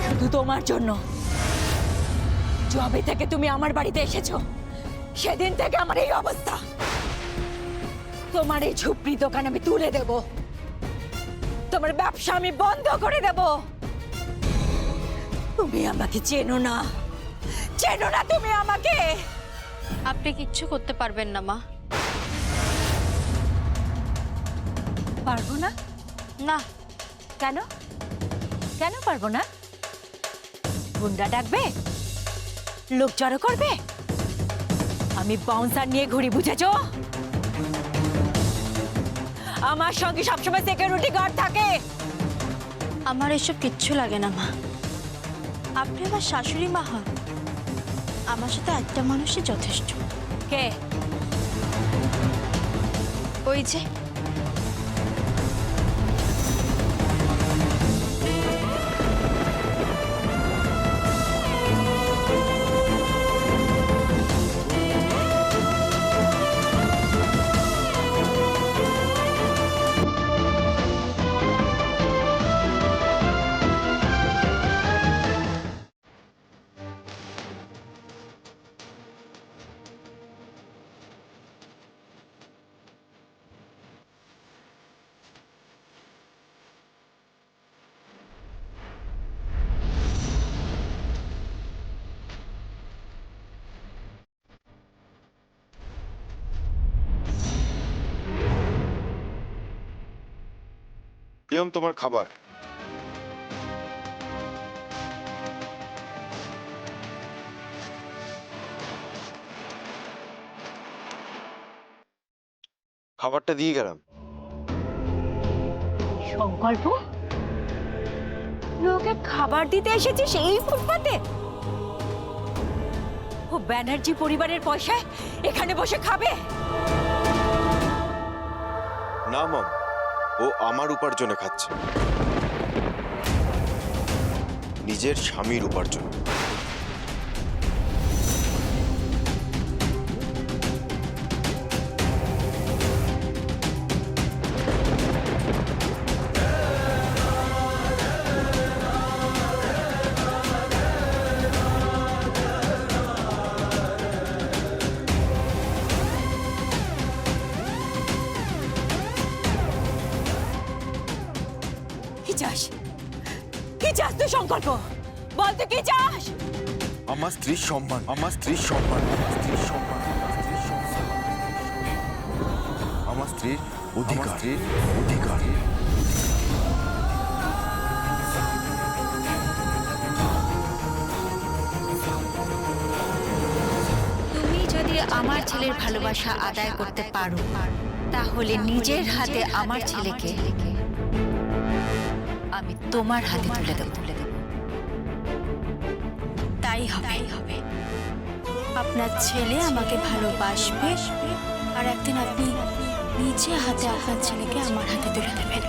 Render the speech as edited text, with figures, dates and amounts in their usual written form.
শুধু তোমার জন্য। যবে থেকে তুমি আমার বাড়িতে এসেছো সেদিন থেকে আমার এই অবস্থা। তোমার এই ঝুপড়ি দোকান আমি তুলে দেব, তোমার ব্যবসা আমি বন্ধ করে দেব। তুমি আমাকে চেনো না, চেনো না তুমি আমাকে। আপনি কিচ্ছু করতে পারবেন না মা। পারবো না? না। কেন? কেন পারবো না? গুন্ডা ডাকবে, লোক জড়ো করবে, আমি বাউন্সার নিয়ে ঘুরি, বুঝেছো? আমার সঙ্গে সবসময় সিকিউরিটি গার্ড থাকে। আমার এসব কিচ্ছু লাগে না মা। আপনি আমার শাশুড়ি মা হন, আমার সাথে একটা মানুষই যথেষ্ট। কে? ওই যে প্রিয়ম, তোমার খাবার। খাবারটা দিয়ে গেলাম। সংকল্প, লোকে খাবার দিতে এসেছিস এই ফুটপাতে? ও ব্যানার্জি পরিবারের পয়সায় এখানে বসে খাবে? না মম, ও আমার উপার্জনে খাচ্ছে, নিজের স্বামীর উপার্জন। কি চাস? কি চাস তুই সংকল্প? বল তুই কি চাস? আমার স্ত্রীর সম্মান, আমার স্ত্রীর সম্মান, আমার স্ত্রীর সম্মান, আমার স্ত্রীর অধিকার, অধিকার। তুমি যদি আমার ছেলের ভালোবাসা আদায় করতে পারো তাহলে নিজের হাতে আমার ছেলেকে আমি তোমার হাতে তুলে দেব। তাই হবে। আপনার ছেলে আমাকে ভালোবাসবে আর একদিন আপনি নিজে হাতে আপনার ছেলেকে আমার হাতে তুলে দেবেন।